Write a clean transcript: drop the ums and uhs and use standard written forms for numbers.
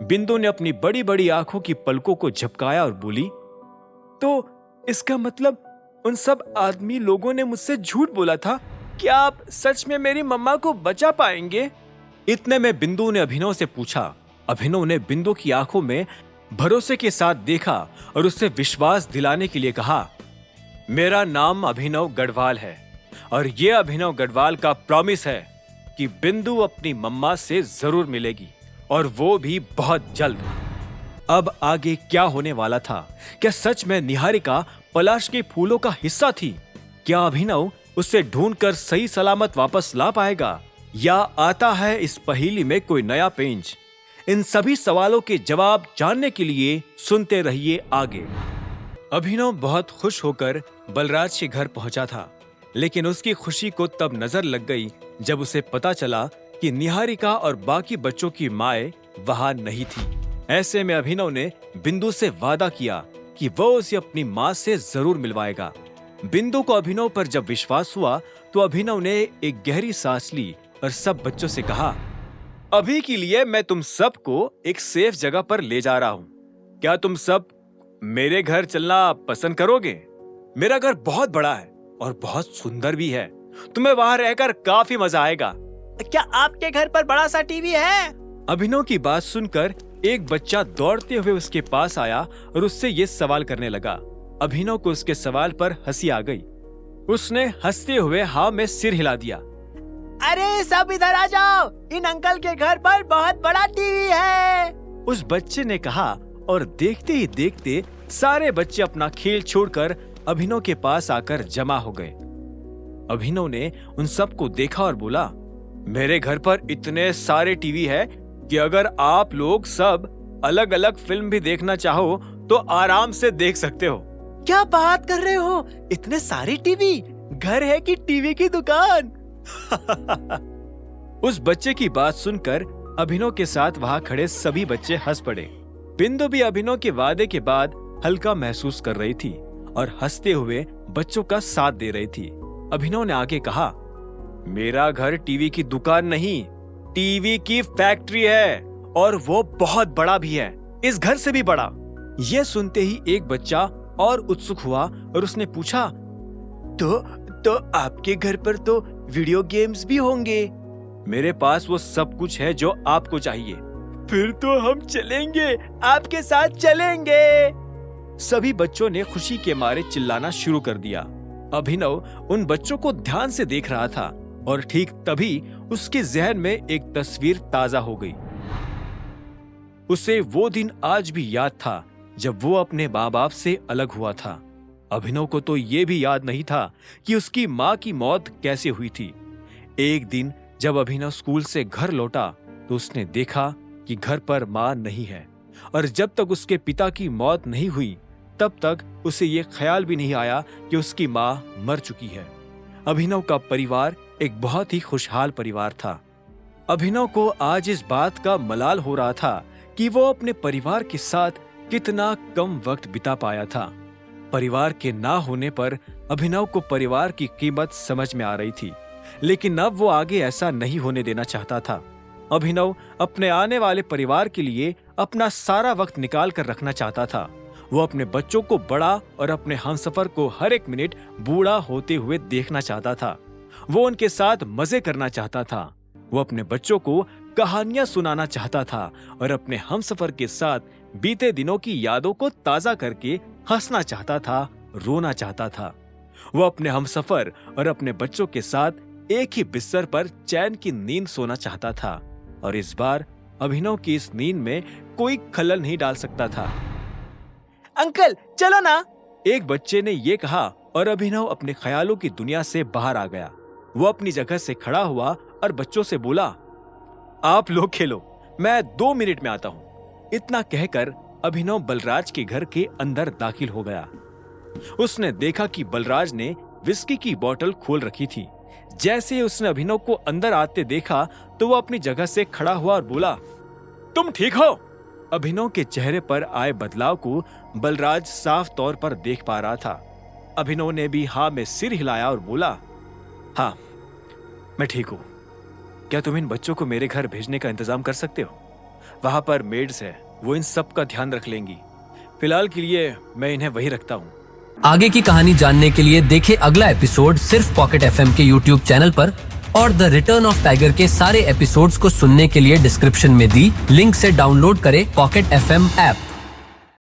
बिंदु ने अपनी बड़ी बड़ी आंखों की पलकों को झपकाया और बोली, तो इसका मतलब उन सब आदमी लोगों ने मुझसे झूठ बोला था। क्या आप सच में मेरी मम्मा को बचा पाएंगे? इतने में बिंदु ने अभिनव से पूछा। अभिनव ने बिंदु की आंखों में भरोसे के साथ देखा और उससे विश्वास दिलाने के लिए कहा, मेरा नाम अभिनव गढ़वाल है और ये अभिनव गढ़वाल का प्रॉमिस है कि बिंदु अपनी मम्मा से जरूर मिलेगी और वो भी बहुत जल्द। अब आगे क्या होने वाला था? क्या सच में निहारिका पलाश के फूलों का हिस्सा थी? क्या अभिनव उसे ढूंढकर सही सलामत वापस ला पाएगा या आता है इस पहेली में कोई नया पेंच? इन सभी सवालों के जवाब जानने के लिए सुनते रहिए आगे। अभिनव बहुत खुश होकर बलराज के घर पहुंचा था, लेकिन उसकी खुशी को तब नजर लग गई जब उसे पता चला कि निहारिका और बाकी बच्चों की माएं वहां नहीं थी। ऐसे में अभिनव ने बिंदु से वादा किया कि वो उसे अपनी मां से जरूर मिलवाएगा। बिंदु को अभिनव पर जब विश्वास हुआ तो अभिनव ने एक गहरी सांस ली और सब बच्चों से कहा, अभी के लिए मैं तुम सबको एक सेफ जगह पर ले जा रहा हूँ। क्या तुम सब मेरे घर चलना पसंद करोगे? मेरा घर बहुत बड़ा है और बहुत सुंदर भी है। तुम्हें वहां रहकर काफी मजा आएगा। क्या आपके घर पर बड़ा सा टीवी है? अभिनव की बात सुनकर एक बच्चा दौड़ते हुए उसके पास आया और उससे ये सवाल करने लगा। अभिनव को उसके सवाल पर हंसी आ गई। उसने हंसते हुए हाँ में सिर हिला दिया। अरे सब इधर आ जाओ, इन अंकल के घर पर बहुत बड़ा टीवी है, उस बच्चे ने कहा और देखते ही देखते सारे बच्चे अपना खेल छोड़कर अभिनव के पास आकर जमा हो गए। अभिनव ने उन सबको देखा और बोला, मेरे घर पर इतने सारे टीवी है कि अगर आप लोग सब अलग अलग फिल्म भी देखना चाहो तो आराम से देख सकते हो। क्या बात कर रहे हो? इतने सारे टीवी? घर है कि टीवी की दुकान? उस बच्चे की बात सुनकर अभिनव के साथ वहां खड़े सभी बच्चे हंस पड़े। बिंदु भी अभिनव के वादे के बाद हल्का महसूस कर रही थी और हंसते हुए बच्चों का साथ दे रही थी। अभिनव ने आगे कहा, मेरा घर टीवी की दुकान नहीं, टीवी की फैक्ट्री है और वो बहुत बड़ा भी है, इस घर से भी बड़ा। यह सुनते ही एक बच्चा और उत्सुक हुआ और उसने पूछा, तो आपके घर पर तो वीडियो गेम्स भी होंगे? मेरे पास वो सब कुछ है जो आपको चाहिए। फिर तो हम चलेंगे, आपके साथ चलेंगे। सभी बच्चों ने खुशी के मारे चिल्लाना शुरू कर दिया। अभिनव उन बच्चों को ध्यान से देख रहा था और ठीक तभी उसके जहन में एक तस्वीर ताजा हो गई। उसे वो दिन आज भी याद था जब वो अपने माँ बाप से अलग हुआ था। अभिनव को तो ये भी याद नहीं था कि उसकी माँ की मौत कैसे हुई थी। एक दिन जब अभिनव स्कूल से घर लौटा तो उसने देखा कि घर पर माँ नहीं है और जब तक उसके पिता की मौत नहीं हुई तब तक उसे ये ख्याल भी नहीं आया कि उसकी माँ मर चुकी है। अभिनव का परिवार एक बहुत ही खुशहाल परिवार था। अभिनव को आज इस बात का मलाल हो रहा था कि वो अपने परिवार के साथ कितना कम वक्त बिता पाया था। परिवार के ना होने पर अभिनव को परिवार की कीमत समझ में आ रही थी, लेकिन अब वो आगे ऐसा नहीं होने देना चाहता था। अभिनव अपने आने वाले परिवार के लिए अपना सारा वक्त निकाल कर रखना चाहता था। वो अपने बच्चों को बड़ा और अपने हमसफर को हर एक मिनट बूढ़ा होते हुए देखना चाहता था। वो उनके साथ मजे करना चाहता था। वो अपने बच्चों को कहानियां सुनाना चाहता था और अपने हमसफर के साथ बीते दिनों की यादों को ताजा करके हंसना चाहता था, रोना चाहता था। वो अपने हमसफर और अपने बच्चों के साथ एक ही बिस्तर पर चैन की नींद सोना चाहता था और इस बार अभिनव की इस नींद में कोई खलल नहीं डाल सकता था। अंकल चलो ना, एक बच्चे ने ये कहा और अभिनव अपने ख्यालों की दुनिया से बाहर आ गया। वो अपनी जगह से खड़ा हुआ और बच्चों से बोला, आप लोग खेलो, मैं 2 मिनट में आता हूँ। इतना कहकर अभिनव बलराज के घर के अंदर दाखिल हो गया। उसने देखा कि बलराज ने विस्की की बोतल खोल रखी थी। जैसे ही उसने अभिनव को अंदर आते देखा तो वो अपनी जगह से खड़ा हुआ और बोला, तुम ठीक हो? अभिनव के चेहरे पर आए बदलाव को बलराज साफ तौर पर देख पा रहा था। अभिनव ने भी हाँ में सिर हिलाया और बोला, हाँ मैं ठीक हूँ। क्या तुम इन बच्चों को मेरे घर भेजने का इंतजाम कर सकते हो? वहां पर मेड्स है, वो इन सब का ध्यान रख लेंगी। फिलहाल के लिए मैं इन्हें वही रखता हूँ। आगे की कहानी जानने के लिए देखें अगला एपिसोड सिर्फ पॉकेट एफएम के यूट्यूब चैनल पर, और द रिटर्न ऑफ टाइगर के सारे एपिसोड्स को सुनने के लिए डिस्क्रिप्शन में दी लिंक से डाउनलोड करें पॉकेट एफएम ऐप।